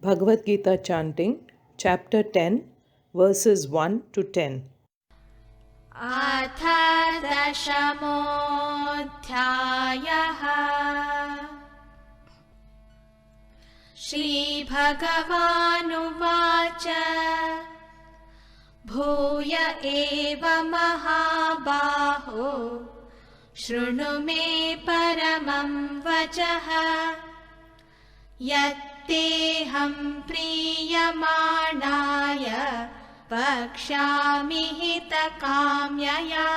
Bhagavad-gita chanting, Chapter 10, verses 1 to 10. अथ दशमोऽध्यायः। श्रीभगवानुवाच भूय एव महाबाहो शृणु मे परमं वचः यत्तेऽहं प्रीयमाणाय वक्ष्यामि हितकाम्यया।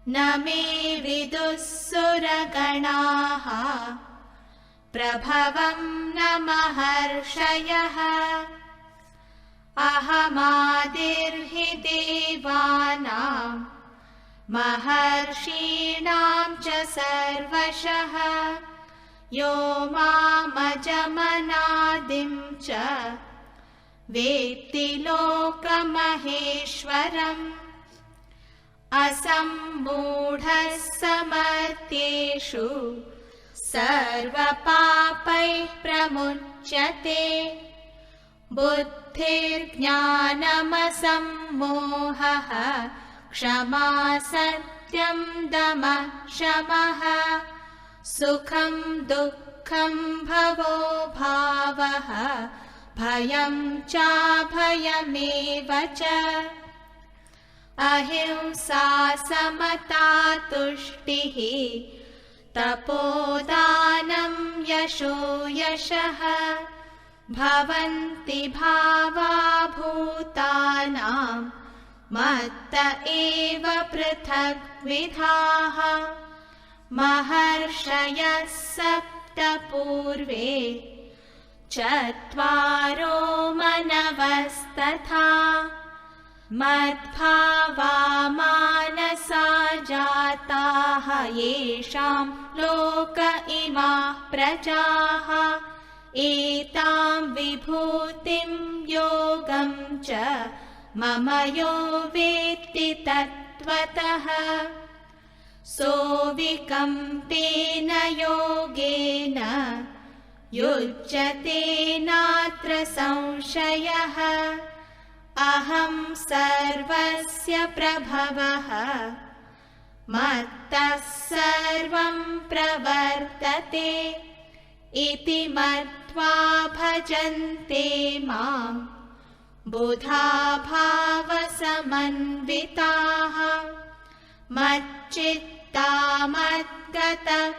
न मे विदुः सुरगणाः प्रभवं न महर्षयः। अहमादिर्हि देवानां महर्षीणां च सर्वशः। यो मामजमनादिं च वेत्ति लोकमहेश्वरम्। असम्मूढः समर्थ्येषु सर्वपापैः प्रमुच्यते। बुद्धिर्ज्ञानमसम्मोहः क्षमा सत्यं दमः शमः। सुखं दुःखं भवो भावः भयं चाभयमेव च। अहिंसा समता तुष्टिः तपोदानं यशो यशः। भवन्ति भावा भूतानां मत्त एव पृथग्विधाः। महर्षयः सप्त पूर्वे चत्वारो मनवस्तथा। मद्भावा मानसा जाताः येषां लोक इमाः प्रजाः। एतां विभूतिं योगं च मम यो वेत्ति तत्त्वतः। सोऽविकम्पेन योगेन युज्यते नात्र संशयः। अहं सर्वस्य प्रभवः मत्तः सर्वं प्रवर्तते। इति मत्वा भजन्ते मां बुधा भावसमन्विताः। मच्चित्ता मद्गतप्राणाः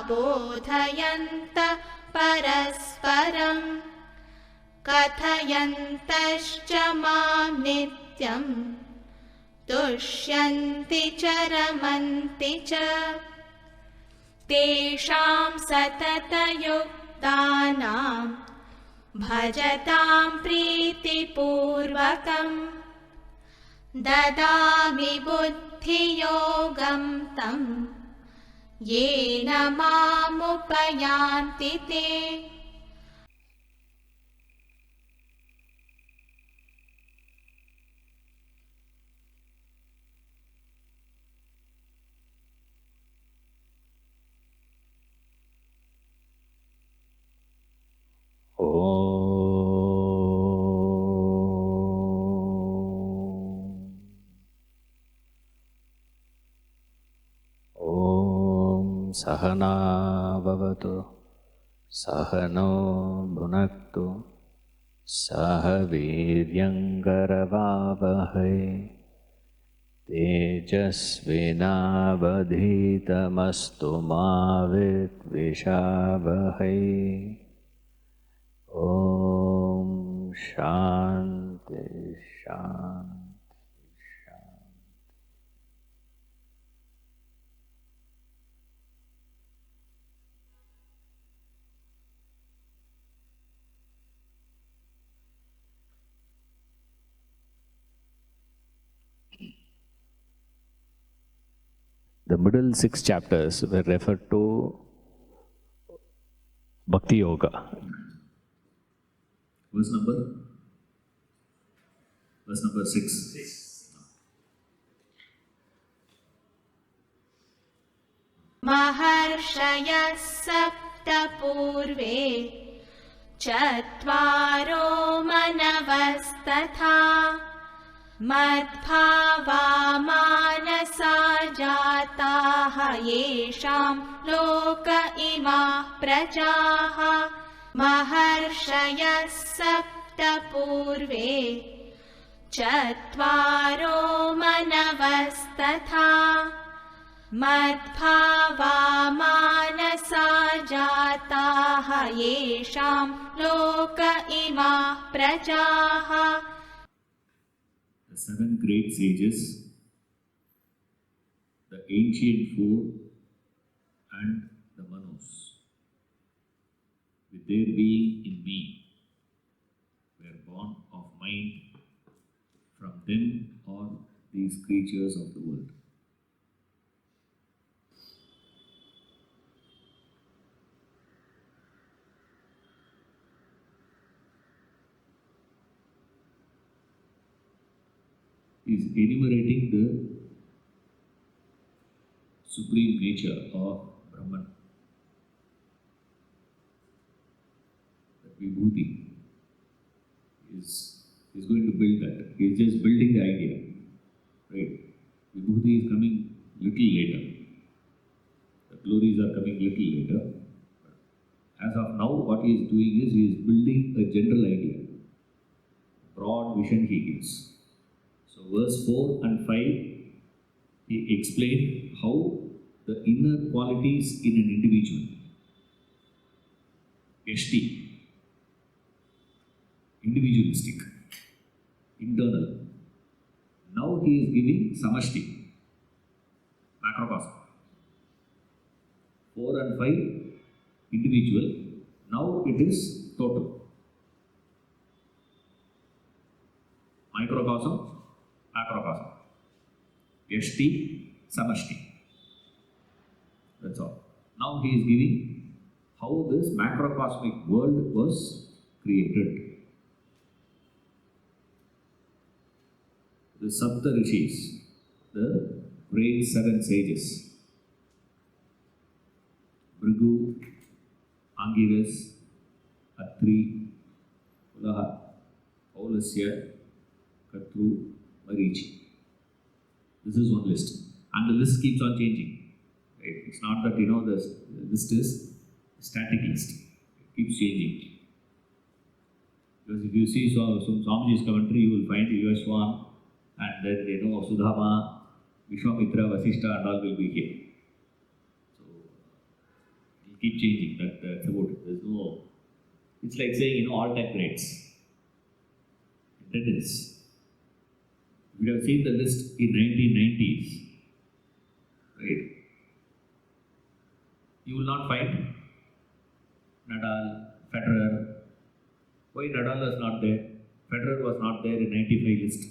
बोधयन्तः परस्परं। कथयन्तश्च मां नित्यं तुष्यन्ति च रमन्ति च। तेषां सततयुक्तानां भजतां प्रीतिपूर्वकं। ददामि बुद्धियोगं तं येन मामुपयान्ति ते। सहना भवतु सहनो भुनक्तु सह वीर्यङ्करवावहै तेजस्विनावधीतमस्तु मा विद्विषावहै। ॐ शान्ति शान्ति। The middle 6 chapters were referred to Bhakti Yoga. Verse number 6. महर्षयः सप्त पूर्वे चत्वारो मनवस्तथा मद्भावा मानसा जाताः येषां लोक इमाः प्रजाः महर्षयः सप्त पूर्वे चत्वारो मनवस्तथा मद्भावा मानसा जाताः येषां लोक इमाः प्रजाः. The seven great sages, the ancient four, and the Manus, with their being in me, were born of mind. From them are these creatures of the world. He is enumerating the supreme nature of Brahman, that Vibhuti is going to build that. He is just building the idea, right? Vibhuti is coming little later. The glories are coming little later. As of now, what he is doing is he is building a general idea, broad vision he gives. So verse 4 and 5, he explained how the inner qualities in an individual, Yashti, individualistic, internal. Now he is giving Samashti, macrocosm. 4 and 5, individual. Now it is total. Microcosm, macrocosm. Yashti, Samashti. That's all. Now he is giving how this macrocosmic world was created. The Sapta Rishis, the great seven sages, Bhrigu, Angiras, Atri, Pulaha, Paulasya, Katru, Marichi. This is one list. And the list keeps on changing. Right? It's not that, the list is a static list. It keeps changing. Because if you see some Swamiji's commentary, you will find Yashwan, and then Sudhama, Vishwamitra, Vasishta, and all will be here. So it will keep changing. That's about it. There's no. It's like saying all-time greats. Attendance. We have seen the list in 1990s, right? You will not find Nadal, Federer. Why Nadal was not there? Federer was not there in 95 list.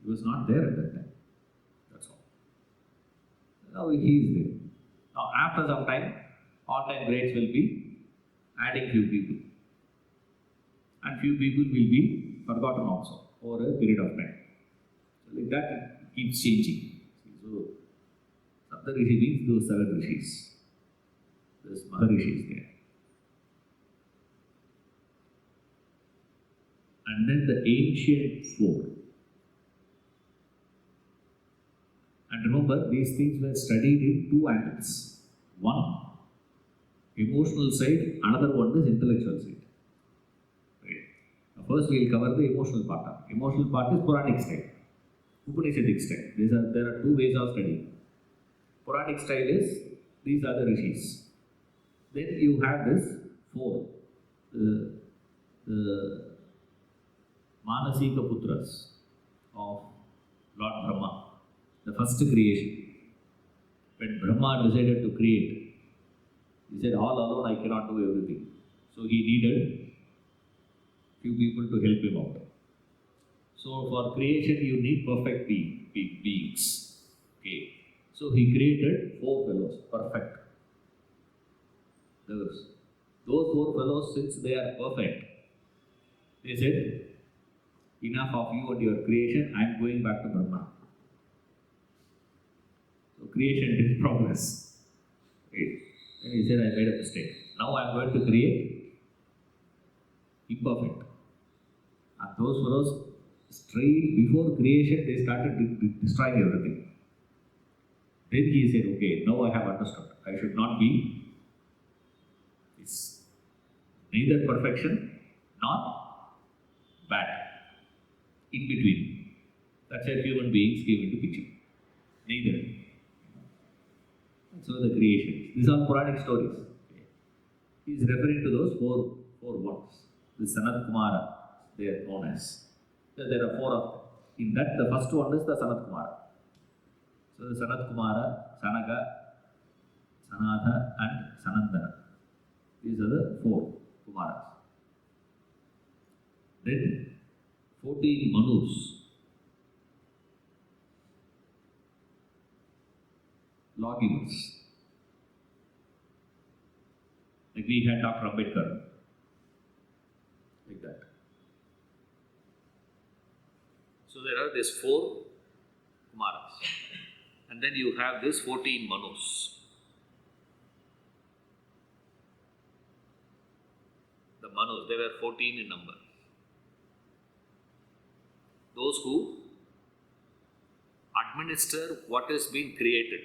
He was not there at that time. That's all. Now he is there. Now after some time, all-time greats will be adding few people. And few people will be forgotten also over a period of time. So like that it keeps changing. So Sapta Rishi means those seven Rishis. There's Maharishis there. And then the ancient four. And remember, these things were studied in two angles. One, emotional side, another one is intellectual side. First, we will cover the emotional part. Emotional part is Puranic style, Upanishadic style. There are two ways of studying. Puranic style is, these are the rishis. Then you have this four, the Manasika Putras of Lord Brahma, the first creation. When Brahma decided to create, he said, all alone I cannot do everything. So he needed few people to help him out. So for creation you need perfect beings. Okay. So he created four fellows, perfect. Those four fellows, since they are perfect, they said, enough of you and your creation, I am going back to Brahma. So creation did progress. Right. Then he said, I made a mistake. Now I am going to create imperfect. And those fellows, straight before creation, they started destroying everything. Then he said, okay, now I have understood. I should not be, it's neither perfection nor bad. In between. That's why human beings came into picture. Neither. So the creation. These are Puranic stories. Okay. He is referring to those four ones. The Sanat Kumara, they are known as. So there are four of them. In that, the first one is the Sanat Kumara. So the Sanat Kumara, Sanaka, Sanatha, and Sanandana. These are the four Kumaras. Then 14 Manus. Lawgivers. Like we had Dr. Ambedkar. Like that. So there are these four Kumaras. And then you have these 14 Manus. The Manus, they were 14 in number. Those who administer what has been created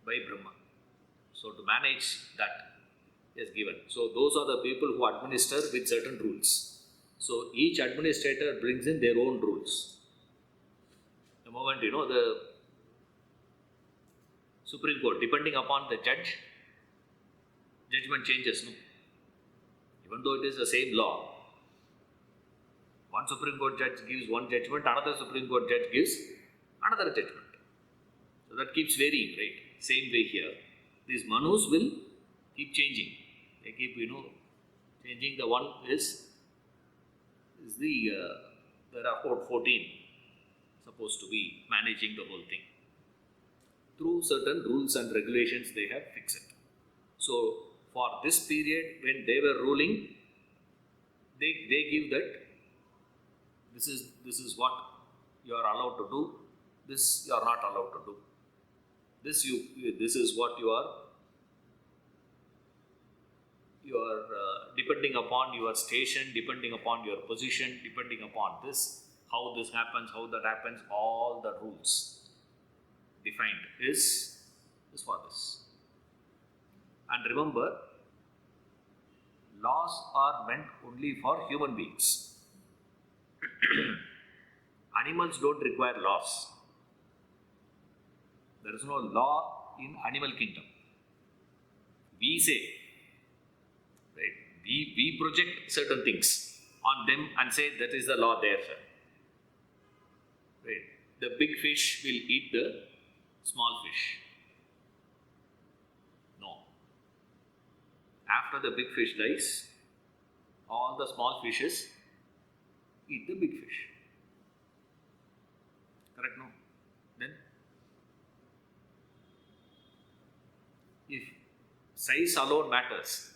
by Brahma. So to manage that is given. So those are the people who administer with certain rules. So each administrator brings in their own rules. The moment the Supreme Court, depending upon the judge, judgment changes. No? Even though it is the same law, one Supreme Court judge gives one judgment, another Supreme Court judge gives another judgment. So that keeps varying, right? Same way here. These Manus will keep changing. They keep, changing. The one is there are 14 supposed to be managing the whole thing. Through certain rules and regulations they have fixed. So for this period when they were ruling, they give that this is what you are allowed to do, this you are not allowed to do. This is what you are depending upon your station, depending upon your position, depending upon this, how this happens, how that happens, all the rules defined is for this. And remember, laws are meant only for human beings. Animals don't require laws. There is no law in animal kingdom. We say, right? We project certain things on them and say that is the law there, sir. Right? The big fish will eat the small fish. No. After the big fish dies, all the small fishes eat the big fish. Correct? No? Then, if size alone matters,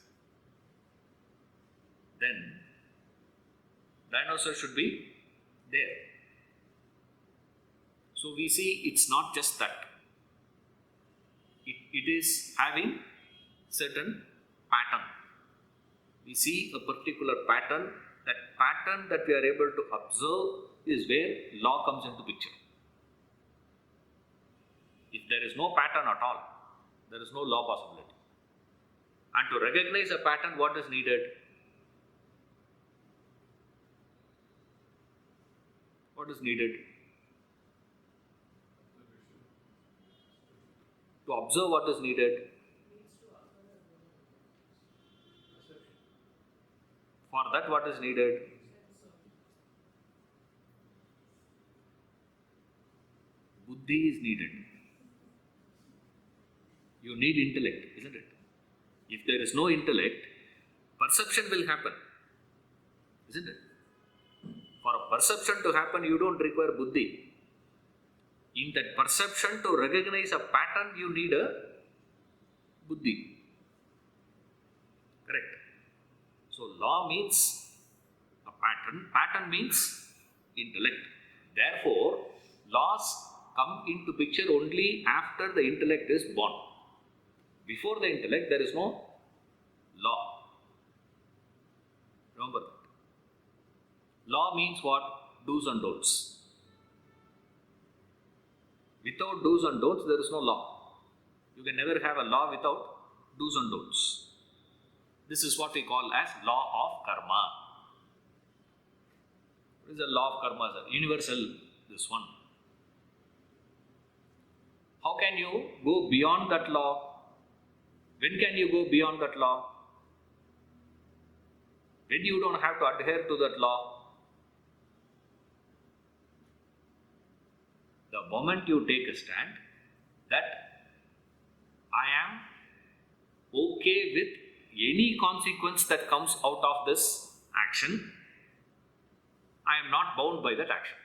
then dinosaur should be there. So we see it's not just that. It is having certain pattern. We see a particular pattern. That pattern that we are able to observe is where law comes into picture. If there is no pattern at all, there is no law possibility. And to recognize a pattern, what is needed? What is needed? To observe what is needed? For that, what is needed? Buddhi is needed. You need intellect, isn't it? If there is no intellect, perception will happen, isn't it? For a perception to happen, you don't require buddhi. In that perception, to recognize a pattern, you need a buddhi. Correct? So, law means a pattern. Pattern means intellect. Therefore, laws come into picture only after the intellect is born. Before the intellect, there is no law. Remember that. Law means what? Do's and don'ts. Without do's and don'ts, there is no law. You can never have a law without do's and don'ts. This is what we call as law of karma. What is the law of karma? Sir? Universal, this one. How can you go beyond that law? When can you go beyond that law? When you don't have to adhere to that law. The moment you take a stand that I am okay with any consequence that comes out of this action, I am not bound by that action.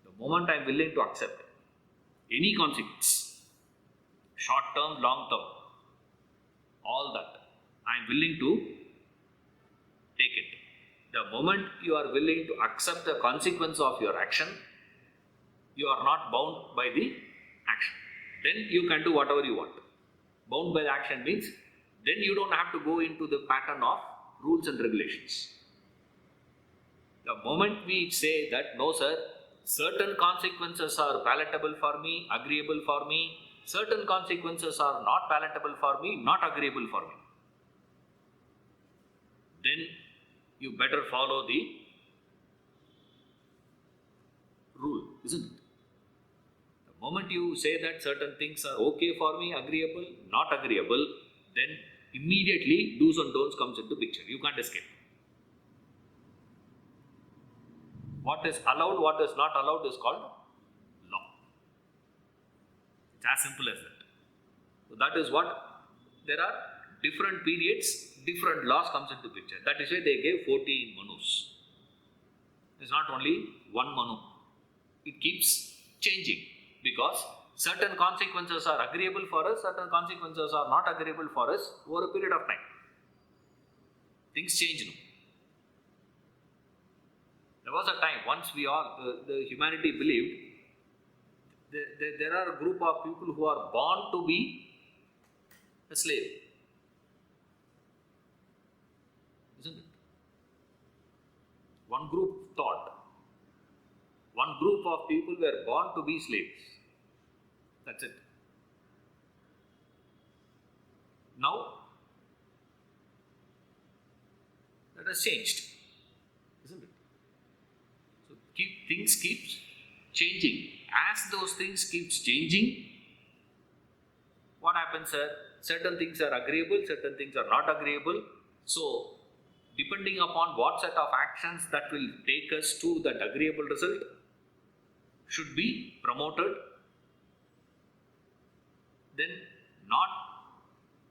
The moment I am willing to accept any consequence, short term, long term, all that, I am willing to take it. The moment you are willing to accept the consequence of your action, you are not bound by the action. Then you can do whatever you want. Bound by the action means then you don't have to go into the pattern of rules and regulations. The moment we say that, no sir, certain consequences are palatable for me, agreeable for me, certain consequences are not palatable for me, not agreeable for me, then you better follow the rule, isn't it? The moment you say that certain things are okay for me, agreeable, not agreeable, then immediately do's and don'ts comes into picture. You can't escape. What is allowed, what is not allowed is called law. It's as simple as that. So that is what, there are different periods, different laws comes into picture. That is why they gave 14 manus. It's not only one manu. It keeps changing because certain consequences are agreeable for us, certain consequences are not agreeable for us over a period of time. Things change now. There was a time, once we all, the humanity believed, there are a group of people who are born to be a slave. Isn't it? One group thought, one group of people were born to be slaves. That's it. Now, that has changed, isn't it? So things keep changing. As those things keeps changing, what happens, sir? Certain things are agreeable, certain things are not agreeable. So, depending upon what set of actions that will take us to that agreeable result should be promoted, then not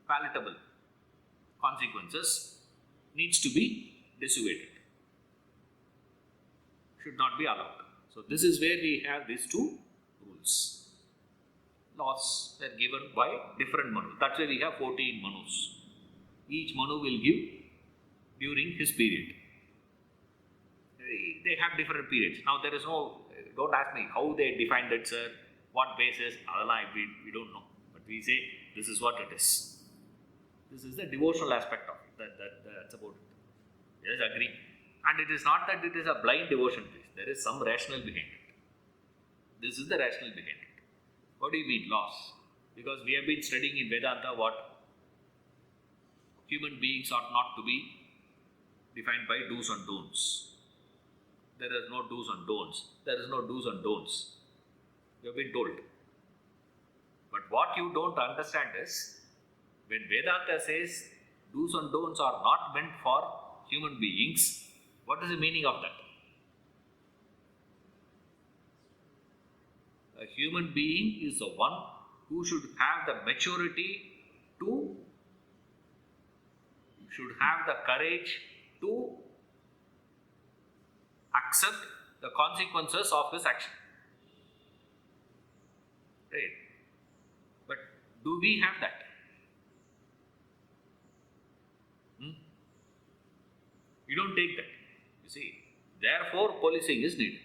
palatable consequences needs to be dissuaded, should not be allowed. So this is where we have these two rules. Laws were given by different manus. That's why we have 14 manus. Each manu will give during his period. They have different periods. Now there is no, don't ask me how they defined it, sir, what basis, we don't know. But we say this is what it is. This is the devotional aspect of it. That's about it. Let us agree. And it is not that it is a blind devotion. There is some rationale behind it. This is the rationale behind it. What do you mean loss? Because we have been studying in Vedanta what human beings ought not to be defined by do's and don'ts. There is no do's and don'ts. There is no do's and don'ts. You have been told. But what you don't understand is, when Vedanta says do's and don'ts are not meant for human beings, what is the meaning of that? A human being is the one who should have the maturity to, should have the courage to accept the consequences of his action. Right? But do we have that? You don't take that. You see, therefore policing is needed.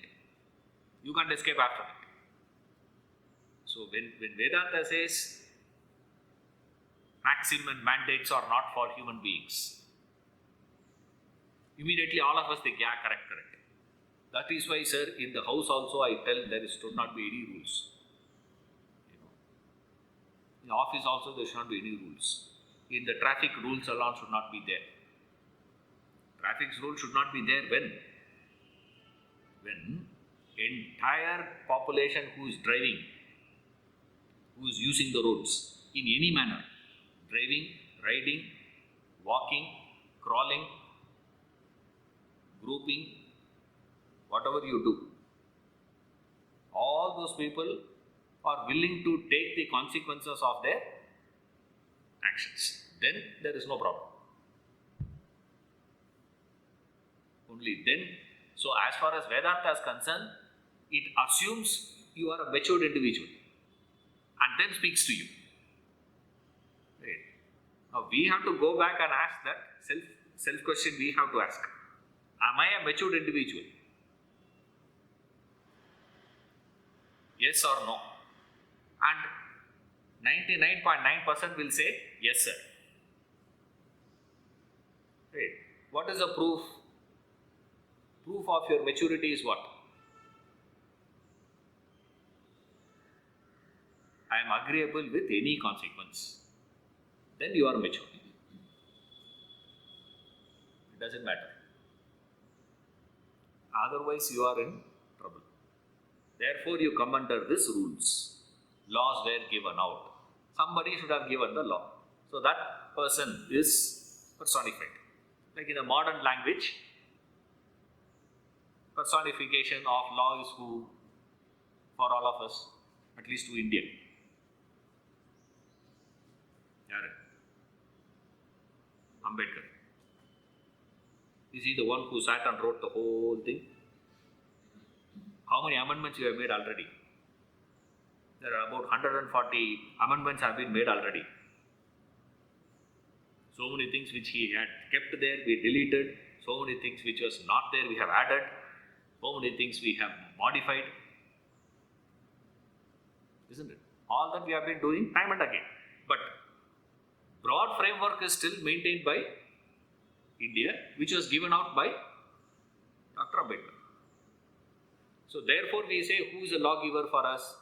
You can't escape after that. So when Vedanta says maxim and mandates are not for human beings, immediately all of us think, yeah, correct. That is why, sir, in the house also I tell there should not be any rules. In the office also there should not be any rules. In the traffic, rules alone should not be there. Traffic rules should not be there when entire population who is driving, who is using the roads in any manner, driving, riding, walking, crawling, grouping, whatever you do, all those people are willing to take the consequences of their actions. Then there is no problem. Only then. So as far as Vedanta is concerned, it assumes you are a matured individual and then speaks to you. Right. Now we have to go back and ask that self question we have to ask. Am I a matured individual? Yes or no? And 99.9% will say yes, sir. Right. What is the proof? Proof of your maturity is what? I am agreeable with any consequence. Then you are mature. It doesn't matter. Otherwise, you are in trouble. Therefore, you come under these rules. Laws were given out. Somebody should have given the law. So that person is personified. Like in a modern language, personification of law is who? For all of us, at least to Indian. Yaru? Ambedkar. Is he the one who sat and wrote the whole thing? How many amendments you have made already? There are about 140 amendments have been made already. So many things which he had kept there, we deleted. So many things which was not there, we have added. So many things we have modified. Isn't it? All that we have been doing time and again. But broad framework is still maintained by India, which was given out by Dr. Ambedkar. So therefore we say, who is a lawgiver for us?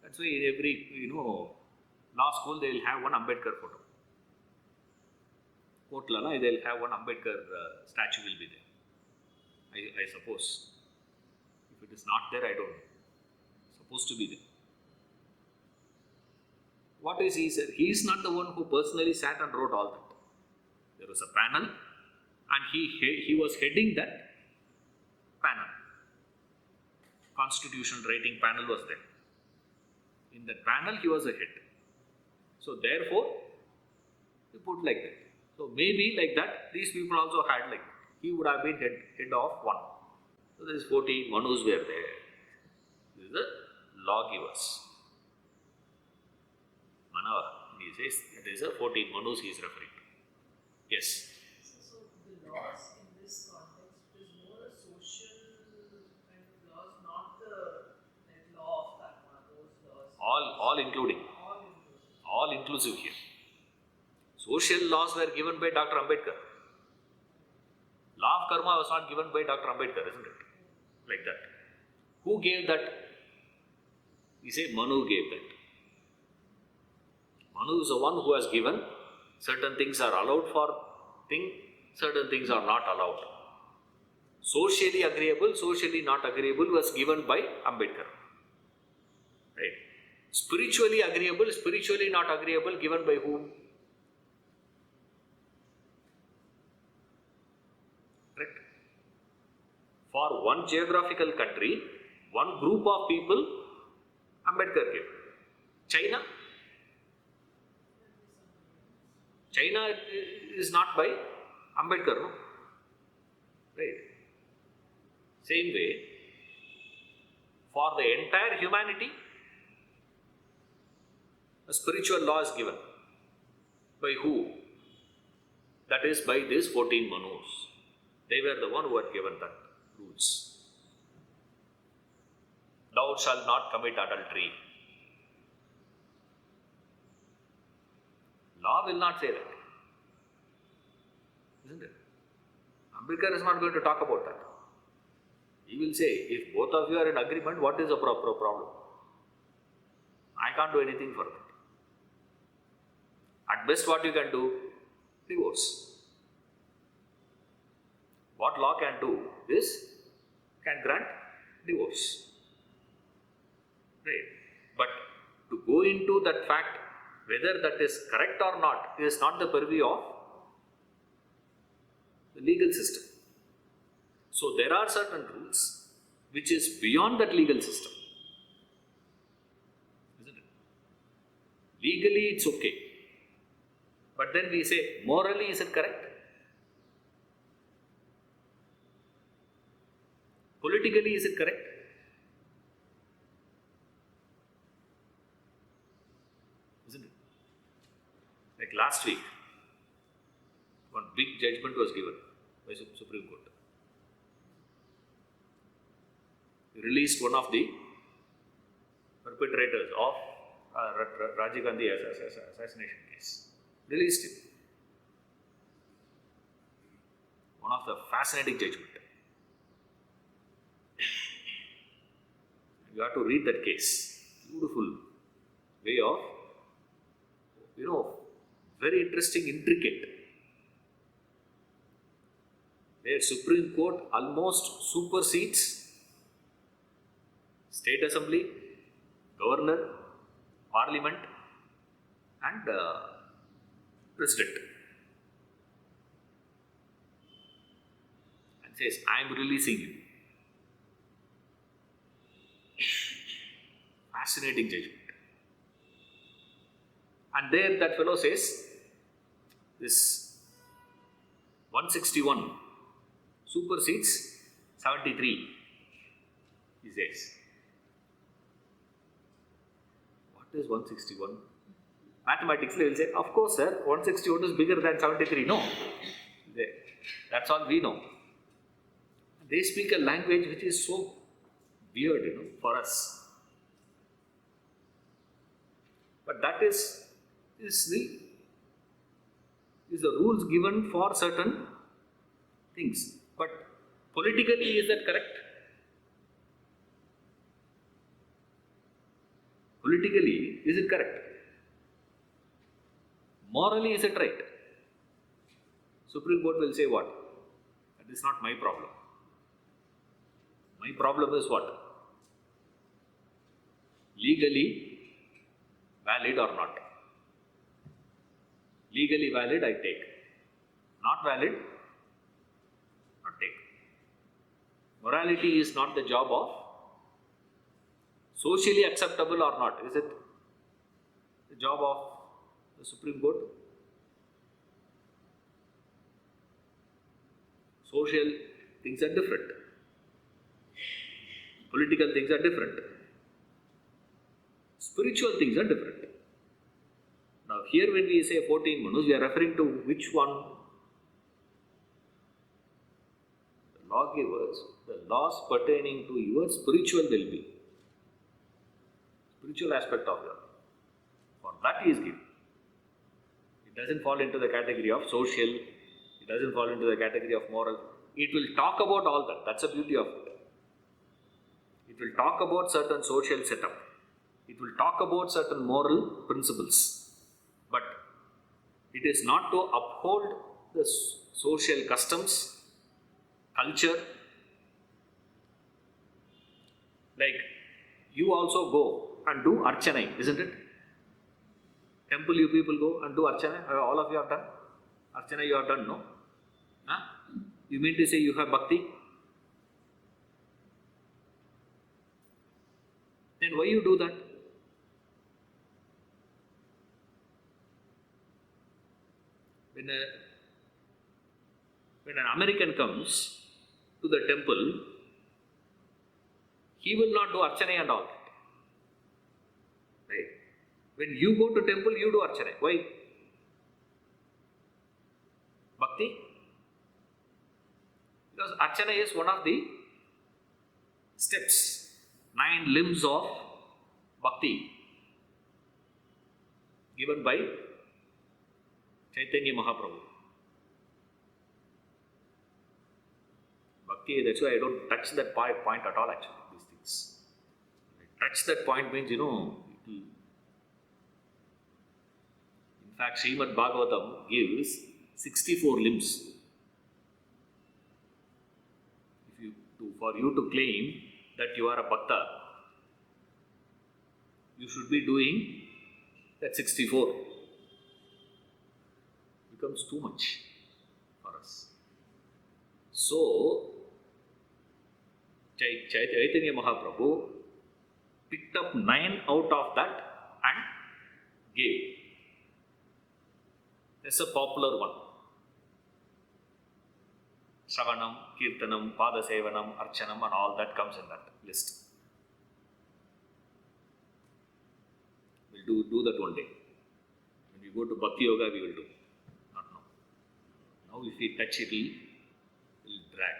That's why in every, law school they will have one Ambedkar photo. Kotlana, they will have one Ambedkar statue will be there. I suppose. If it is not there, I don't know. It's supposed to be there. What is he said? He is not the one who personally sat and wrote all that. There was a panel and he was heading that panel. Constitutional writing panel was there. In that panel, he was a head. So therefore, he put like that. So maybe like that, these people also had like that. He would have been head of one. So there is 14 Manus were there. This is the lawgivers. Manava, he says, it is a 14 Manus he is referring to. Yes. So the laws in this context is more a social kind of laws, not the law of karma, those laws. All including. All inclusive here. Social laws were given by Dr. Ambedkar. Law of karma was not given by Dr. Ambedkar, isn't it? Like that. Who gave that? We say Manu gave that. Manu is the one who has given certain things are allowed for thing, certain things are not allowed. Socially agreeable, socially not agreeable was given by Ambedkar. Right. Spiritually agreeable, spiritually not agreeable given by whom? Correct. For one geographical country, one group of people, Ambedkar gave. China? China is not by Ambedkar, no? Right. Same way, for the entire humanity, a spiritual law is given. By who? That is by these 14 Manus. They were the one who had given that rules. Thou shalt not commit adultery. Law will not say that. Isn't it? Ambedkar is not going to talk about that. He will say, if both of you are in agreement, what is the problem? I can't do anything for that. At best, what you can do? Divorce. What law can do is, can grant divorce. Right? But to go into that fact, whether that is correct or not, is not the purview of the legal system. So there are certain rules which is beyond that legal system. Isn't it? Legally it's okay. But then we say, morally is it correct? Politically is it correct? Isn't it? Like last week, one big judgment was given by Supreme Court. They released one of the perpetrators of Rajiv Gandhi assassination case. Released him. One of the fascinating judgment. You have to read that case. Beautiful way of, very interesting, intricate. Where Supreme Court almost supersedes State Assembly, Governor, Parliament and President. And says, I am releasing you. Fascinating judgment. And there that fellow says, this 161 supersedes 73, he says. What is 161? Mathematics, they will say, of course sir, 161 is bigger than 73. No. That's all we know. They speak a language which is so weird, for us. But that is the rules given for certain things. But politically, is that correct? Politically, is it correct? Morally, is it right? Supreme Court will say what? That is not my problem. My problem is what? Legally valid or not. Legally valid, I take. Not valid, not take. Morality is not the job of socially acceptable or not. Is it the job of the Supreme Court? Social things are different. Political things are different. Spiritual things are different. Now here when we say 14 manus, we are referring to which one? The lawgivers, the laws pertaining to your spiritual well-being. Spiritual aspect of your life. For that he is given. It doesn't fall into the category of social, it doesn't fall into the category of moral. It will talk about all that. That's the beauty of it. It will talk about certain social setup. It will talk about certain moral principles. But it is not to uphold the social customs, culture. Like you also go and do archana, isn't it? Temple you people go and do archana. All of you have done? Archana you have done, no? Huh? You mean to say you have bhakti? Then why you do that? When an American comes to the temple, he will not do archana and all. Right? When you go to temple, you do archana. Why? Bhakti? Because archana is one of the steps 9 limbs of Bhakti given by Chaitanya Mahaprabhu. Bhakti, that's why I don't touch that point at all actually, these things. Touch that point means, in fact, Srimad Bhagavatam gives 64 limbs. For you to claim that you are a Bhakta, you should be doing that 64. Becomes too much for us. So, Chaitanya Mahaprabhu picked up 9 out of that and gave. That's a popular one. Shravanam, Kirtanam, Padasevanam, Archanam, and all that comes in that list. We'll do that one day. When we go to Bhakti Yoga, we will do. Not now. Now if we touch it, it will drag.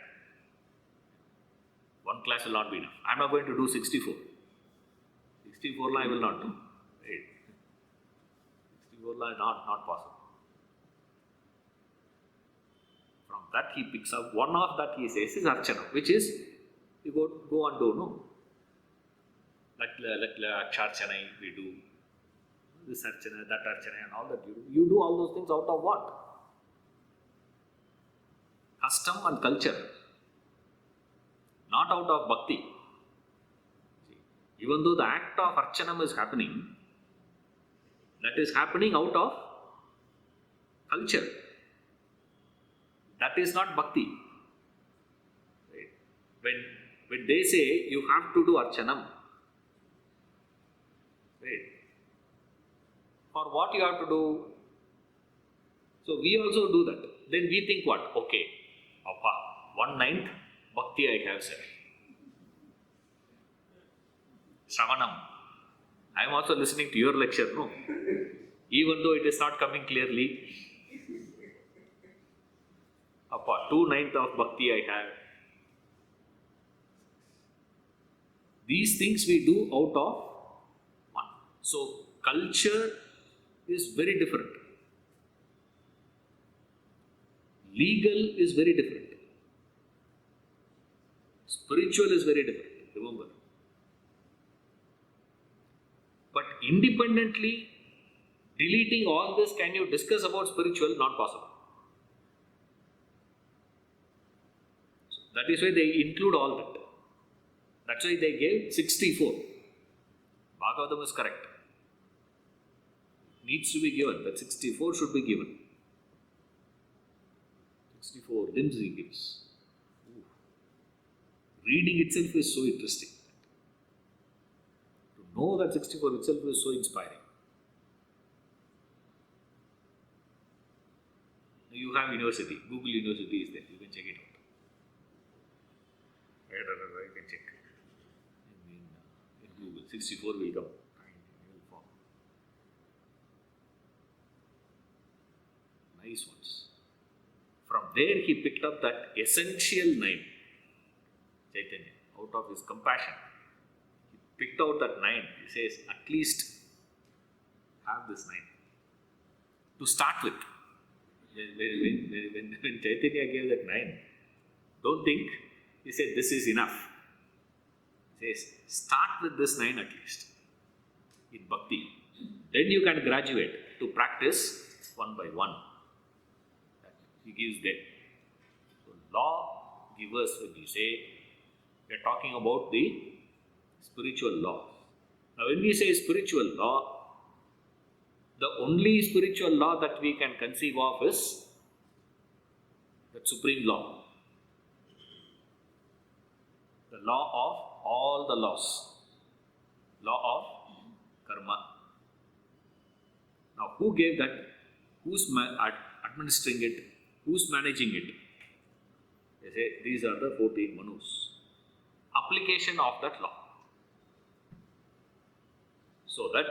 One class will not be enough. I'm not going to do 64. 64 I will not do. Right. 64 not possible. From that he picks up, one of that he says is Archana, which is, you go and do, no? Like Aksharchana we do, this Archana, that Archana and all that you do. You do all those things out of what? Custom and culture. Not out of Bhakti. Even though the act of Archanam is happening, that is happening out of culture. That is not Bhakti. Right? When they say you have to do Archanam, right? For what you have to do? So we also do that. Then we think what? Okay, 1/9 Bhakti I have said. Shravanam. I am also listening to your lecture, no? Even though it is not coming clearly. 2/9 of Bhakti I have. These things we do out of one. So, culture is very different. Legal is very different. Spiritual is very different, remember. But independently, deleting all this, can you discuss about spiritual? Not possible. That is why they include all that. That's why they gave 64. Bhagavatam is correct. Needs to be given. That 64 should be given. 64 limbs he gives. Ooh. Reading itself is so interesting. To know that 64 itself is so inspiring. You have university. Google University is there. You can check it out. You can check. In Google, 64 will come. Nice ones. From there he picked up that essential 9. Chaitanya, out of his compassion, he picked out that 9. He says, at least have this 9. To start with. When Chaitanya gave that 9, don't think, he said, this is enough. He says, start with this 9 at least, in Bhakti. Then you can graduate to practice one by one. That he gives there. So, law givers, when you say, we are talking about the spiritual law. Now, when we say spiritual law, the only spiritual law that we can conceive of is that supreme law. The law of all the laws. Law of karma. Now, who gave that? Who's administering it? Who's managing it? They say, these are the 14 manus. Application of that law. So that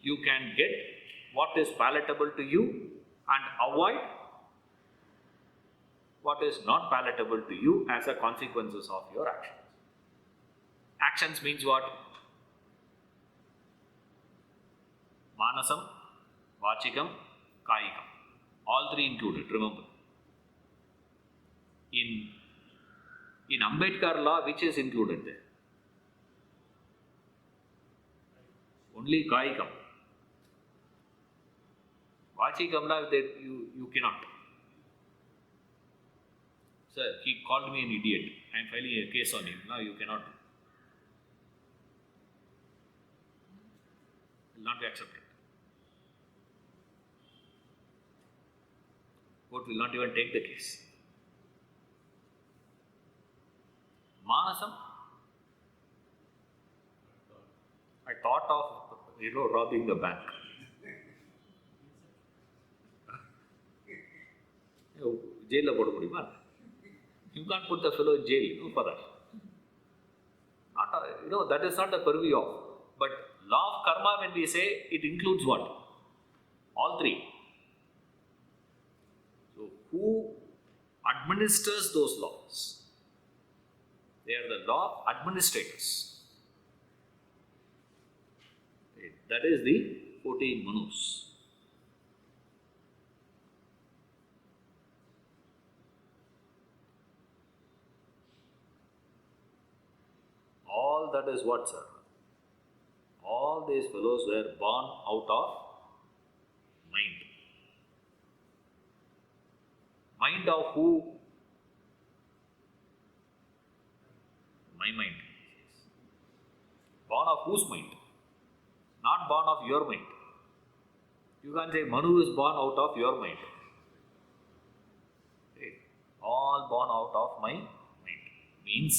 you can get what is palatable to you and avoid what is not palatable to you as a consequences of your actions. Actions means what? Manasam, Vachikam, Kayikam. All three included, remember. In Ambedkar law, which is included there? Only Kayikam. Vachikam law, you cannot. Sir, he called me an idiot. I am filing a case on him. Now you cannot. Will not be accepted. Court will not even take the case. Manasam. I thought of, robbing the bank. Jail போட முடியுமா? You can't put the fellow in jail, for that. That is not the purview of. But law of karma, when we say, it includes what? All three. So, who administers those laws? They are the law administrators. That is the 14 manus. All that is what, sir? All these fellows were born out of mind. Mind of who? My mind. Born of whose mind? Not born of your mind. You can't say Manu is born out of your mind. Okay. All born out of my mind. Means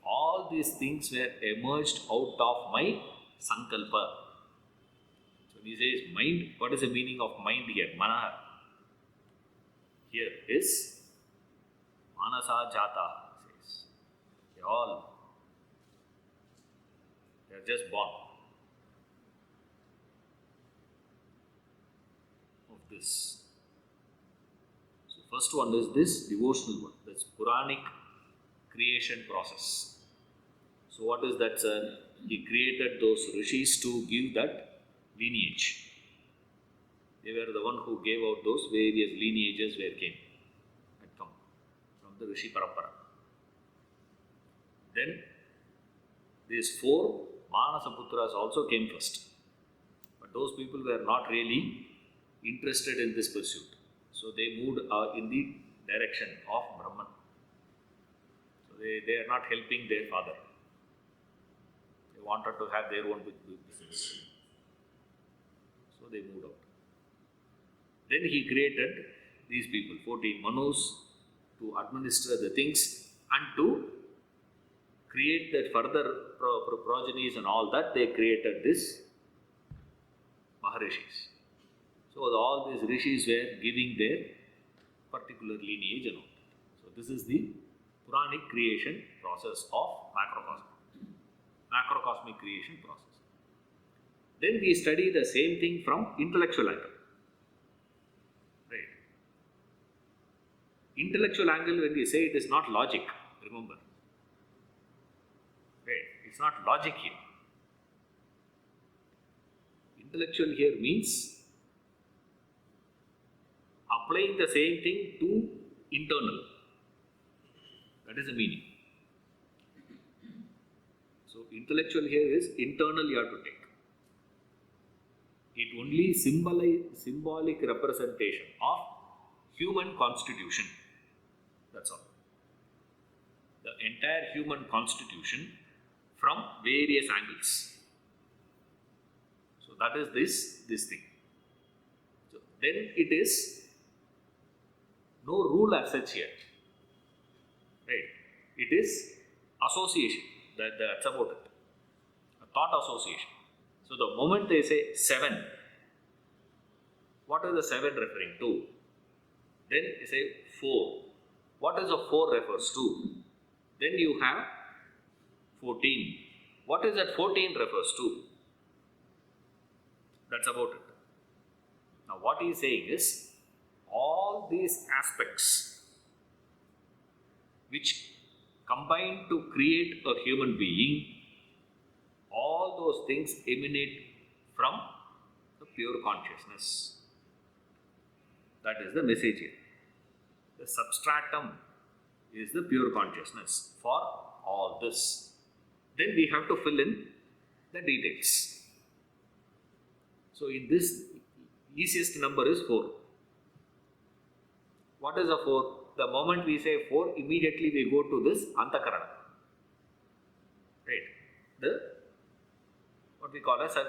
all these things were emerged out of my sankalpa. So when he says mind, what is the meaning of mind here? Manaha. Here is manasa jata. Says. They are just born of this. So first one is this devotional one. That's Puranic creation process. So what is that, sir? He created those rishis to give that lineage. They were the one who gave out those various lineages where had come from the Rishi Parampara. Then these 4 Manasaputras also came first. But those people were not really interested in this pursuit. So they moved in the direction of Brahman. So they are not helping their father. They wanted to have their own business. So they moved out. Then he created these people, 14 manus, to administer the things and to create that further progenies and all that. They created this Maharishis. So all these rishis were giving their particular lineage and all that. So this is the Puranic creation process of macrocosmic creation process. Then we study the same thing from intellectual angle. Right? Intellectual angle, when we say, it is not logic, remember. Right? It's not logic here. Intellectual here means applying the same thing to internal. That is the meaning. So intellectual here is internal you have to take. It only symbolic representation of human constitution. That's all. The entire human constitution from various angles. So that is this thing. So then it is no rule as such here. Right? It is association. That's about it. A thought association. So the moment they say 7, what is the 7 referring to? Then they say 4. What is the 4 refers to? Then you have 14. What is that 14 refers to? That's about it. Now what he is saying is, all these aspects which combine to create a human being All those things emanate from the pure consciousness. That is the message here. The substratum is the pure consciousness for all this. Then we have to fill in the details. So in this, easiest number is 4. What is a 4? The moment we say 4, immediately we go to this antakarana. Right? The what we call as a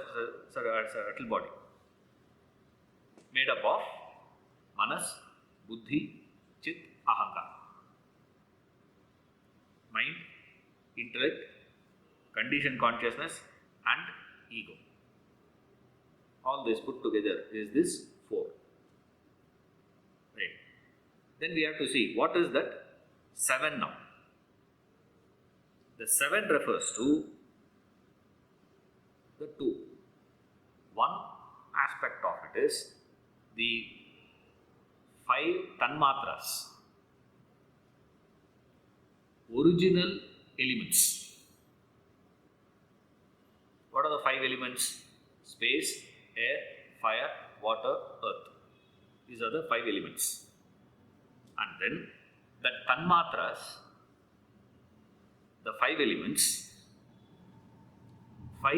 subtle body. Made up of manas, buddhi, chit, ahankara. Mind, intellect, conditioned consciousness and ego. All this put together is this 4. Right. Then we have to see what is that 7 now. The 7 refers to the 2. One aspect of it is the 5 tanmatras, original elements. What are the 5 elements? Space, air, fire, water, earth. These are the 5 elements. And then the tanmatras, the 5 elements, 5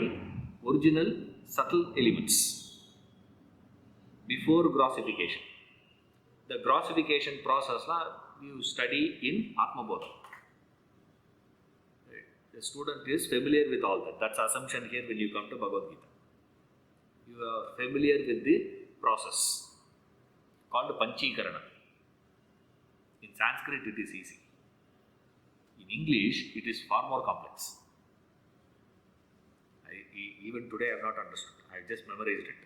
original subtle elements before grossification. The grossification process you study in Atma Bodha. The student is familiar with all that. That's assumption here when you come to Bhagavad Gita. You are familiar with the process called Panchikarana. In Sanskrit it is easy. In English it is far more complex. Even today I have not understood. I have just memorized it.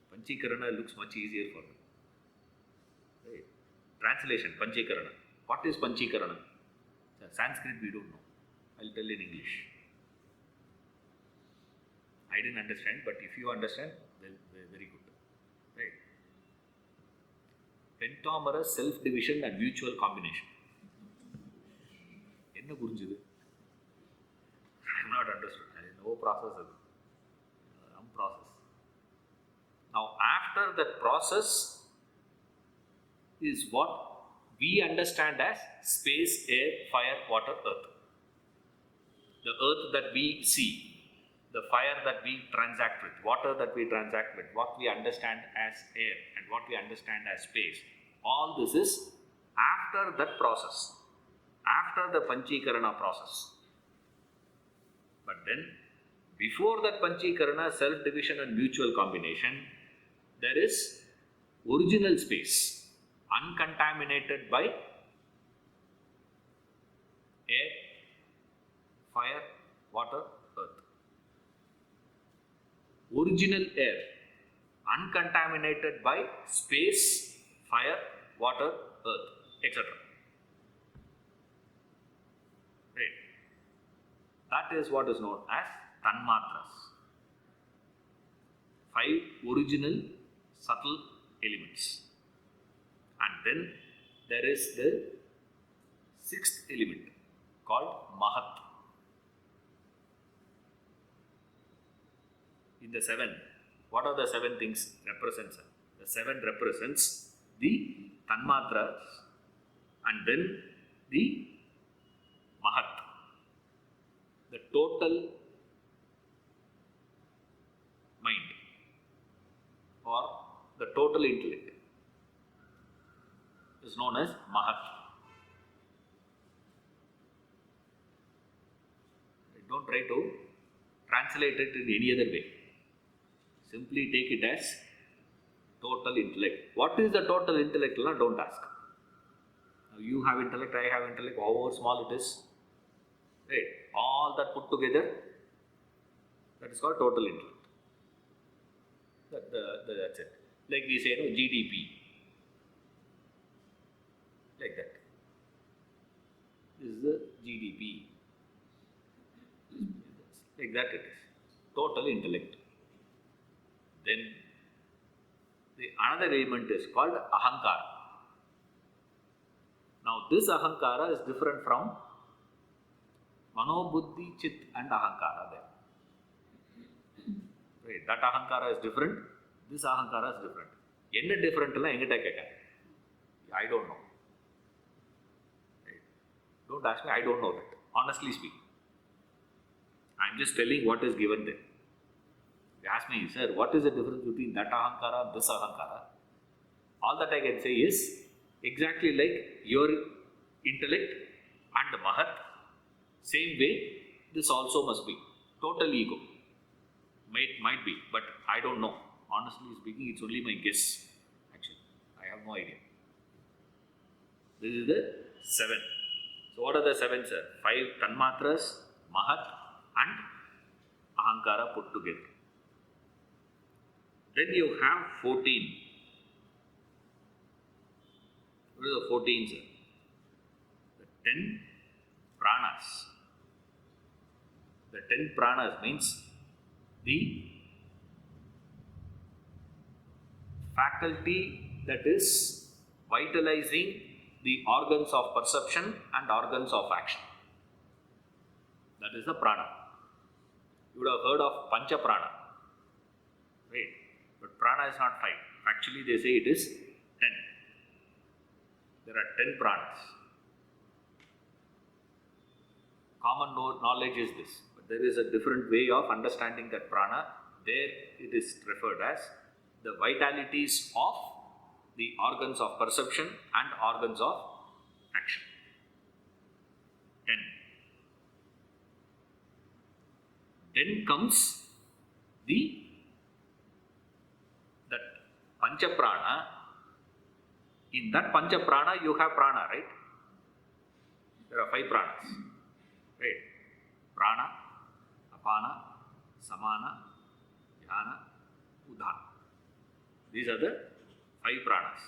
Panchikarana looks much easier for me. Right. Translation, Panchikarana. What is Panchikarana? Sanskrit we don't know. I'll tell in English. I didn't understand, but if you understand, well, very good. Right. Pentamerous self-division and mutual combination. Enna purinjudhu? I have not understood. No process. Some process. Now, after that process is what we understand as space, air, fire, water, earth. The earth that we see, the fire that we transact with, water that we transact with, what we understand as air and what we understand as space. All this is after that process, after the Panchikarana process. But then, before that Panchikarana, self-division and mutual combination, there is original space, uncontaminated by air, fire, water, earth. Original air, uncontaminated by space, fire, water, earth, etc. Right. That is what is known as tanmatras. 5 original subtle elements. And then there is the 6th element called Mahat. In the 7, what are the 7 things represents? The 7 represents the tanmatras and then the Mahat, the total mind or the total intellect is known as Mahat. Don't try to translate it in any other way. Simply take it as total intellect. What is the total intellect? Don't ask. Now you have intellect, I have intellect, however small it is. Right? All that put together, that is called total intellect. That's it. Like we say, GDP. Like that. This is the GDP. Like that it is. Total intellect. Then the another element is called ahankara. Now this ahankara is different from mano, buddhi, chit and ahankara there. Right? That ahankara is different, this ahankara is different. Enna different la engita kekka? I don't know. Right? Don't ask me, I don't know that. Honestly speaking. I'm just telling what is given there. They ask me, sir, what is the difference between that ahankara and this ahankara? All that I can say is exactly like your intellect and mahat, same way, this also must be. Total ego. Might be, but I don't know. Honestly speaking, it's only my guess. Actually, I have no idea. This is the 7. So what are the 7, sir? 5 tanmatras, mahat and ahankara put together. Then you have 14. What is the 14, sir? The 10 pranas. The 10 pranas means the faculty that is vitalizing the organs of perception and organs of action. That is the prana. You would have heard of Pancha Prana. Right? But prana is not 5. Actually, they say it is 10. There are 10 pranas. Common knowledge is this. But there is a different way of understanding that prana. There it is referred as the vitalities of the organs of perception and organs of action. 10. Then comes that Pancha Prana. In that Pancha Prana, you have prana, right? There are 5 pranas, right? Prana, apana, samana, dhyana, udhana. These are the 5 pranas.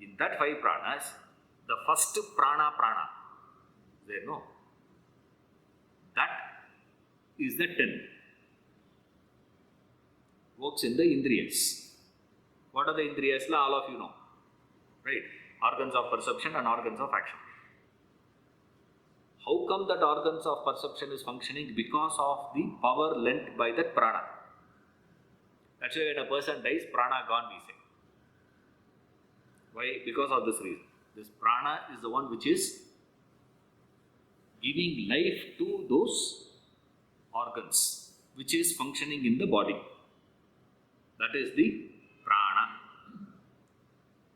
In that 5 pranas, the first prana, there no. That is the 10. Works in the indriyas. What are the indriyas? All of you know. Right? Organs of perception and organs of action. How come that organs of perception is functioning? Because of the power lent by that prana. That's why when a person dies, prana gone, we say. Why? Because of this reason. This prana is the one which is giving life to those organs which is functioning in the body. That is the prana.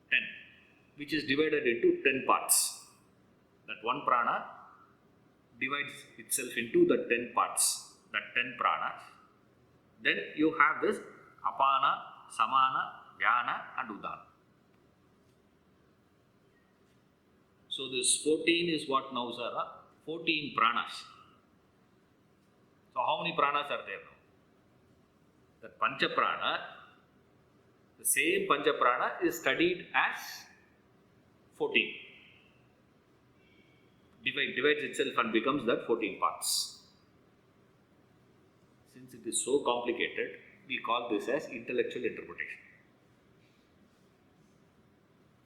10. Which is divided into 10 parts. That one prana divides itself into the 10 parts. That 10 pranas. Then you have this apana, samana, dhyana and udhana. So this 14 is what now, sir? 14 pranas. So how many pranas are there now? That Pancha Prana, the same Pancha Prana is studied as 14. Divides itself and becomes that 14 parts. Since it is so complicated, we call this as intellectual interpretation.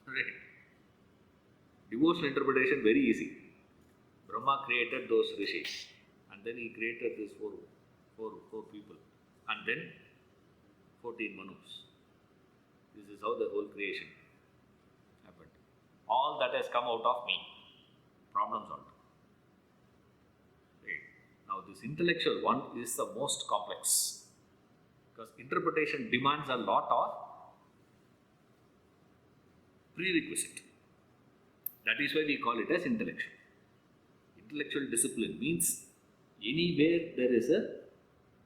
Right? Devotional interpretation very easy. Brahma created those rishis, and then he created these four people, and then 14 manus. This is how the whole creation happened. All that has come out of me. Problem solved. Right. Now this intellectual one is the most complex, because interpretation demands a lot of prerequisite. That is why we call it as intellectual. Intellectual discipline means anywhere there is a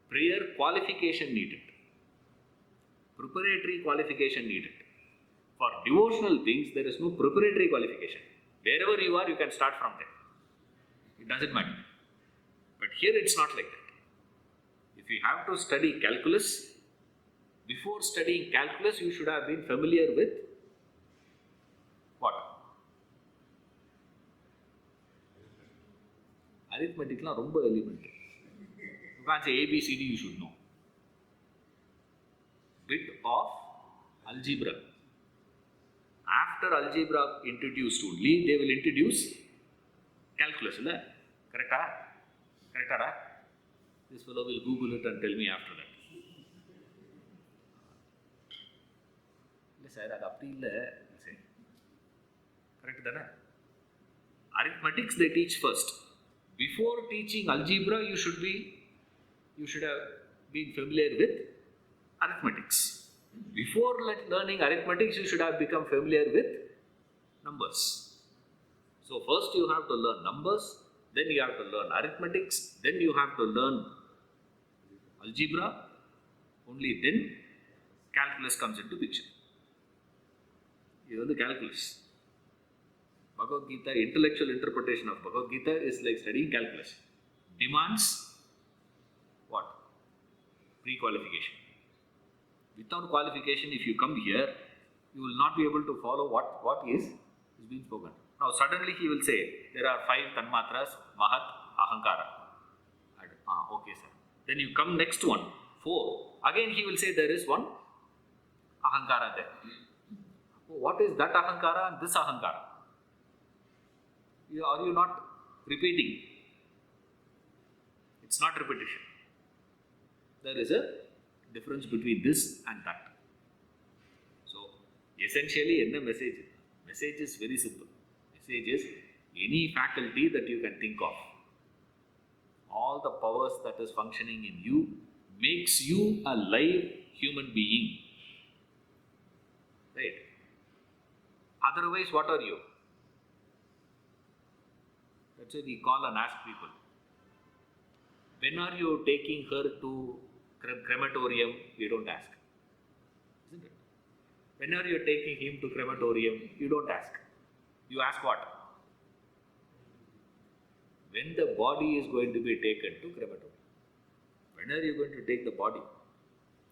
prior qualification needed, preparatory qualification needed. For devotional things, there is no preparatory qualification. Wherever you are, you can start from there. It doesn't matter. But here it's not like that. If you have to study calculus, before studying calculus, you should have been familiar with what? Arithmetic is very elementary. You can't say ABCD, you should know. Bit of algebra. After algebra introduced only, they will introduce calculus. Correct? This fellow will Google it and tell me after that. Sir அது அப்படி இல்லை சரி correct தானே? Arithmetics they teach first. Before teaching algebra, you should have been familiar with arithmetics. Before learning arithmetics, you should have become familiar with numbers. So first you have to learn numbers, then you have to learn arithmetics, then you have to learn algebra. Only then calculus comes into picture. This is the calculus. Bhagavad Gita, intellectual interpretation of Bhagavad Gita is like studying calculus. Demands what? Pre-qualification. Without qualification, if you come here, you will not be able to follow what is being spoken. Now suddenly he will say, there are 5 tanmatras, mahat, ahankara. Okay sir. Then you come next one, 4. Again he will say there is one ahankara there. What is that ahankara and this ahankara? Are you not repeating? It's not repetition. There is a difference between this and that. So, essentially, in the message is very simple. Message is any faculty that you can think of. All the powers that is functioning in you makes you a live human being. Right? Otherwise, what are you? That's why we call and ask people, when are you taking her to crematorium? We don't ask. Isn't it? When are you taking him to crematorium? You don't ask. You ask what? When the body is going to be taken to crematorium. When are you going to take the body?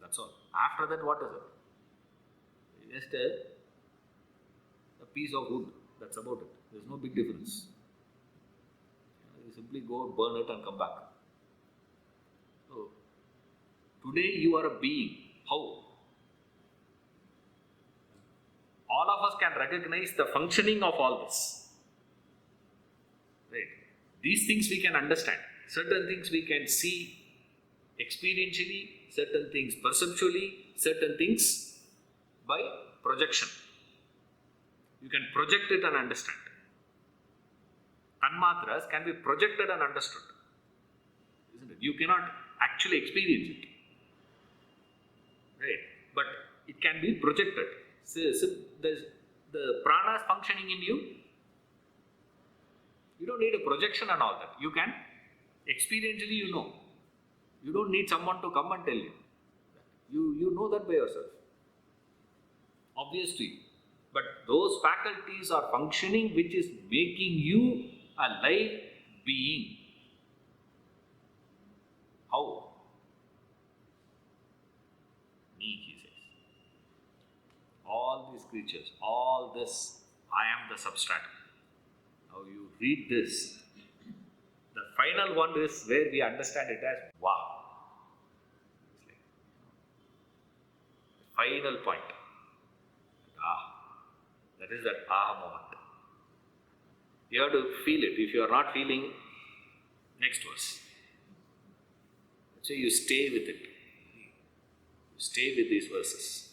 That's all. After that, what is it? Just a piece of wood. That's about it. There's no big difference. You simply go burn it and come back. So, today you are a being. How? All of us can recognize the functioning of all this. Right? These things we can understand. Certain things we can see experientially, certain things perceptually, certain things by projection. You can project it and understand. Tanmatras can be projected and understood. Isn't it? You cannot actually experience it. Right? But it can be projected. So there's the pranas functioning in you. You don't need a projection and all that. You can experientially you know. You don't need someone to come and tell you. You know that by yourself. Obviously. But those faculties are functioning which is making you a live being. How? Me, he says. All these creatures, all this, I am the substratum. Now you read this. The final one is where we understand it as wow. It's like, final point. That is that aha moment. You have to feel it. If you are not feeling, next verse. So you stay with it. You stay with these verses.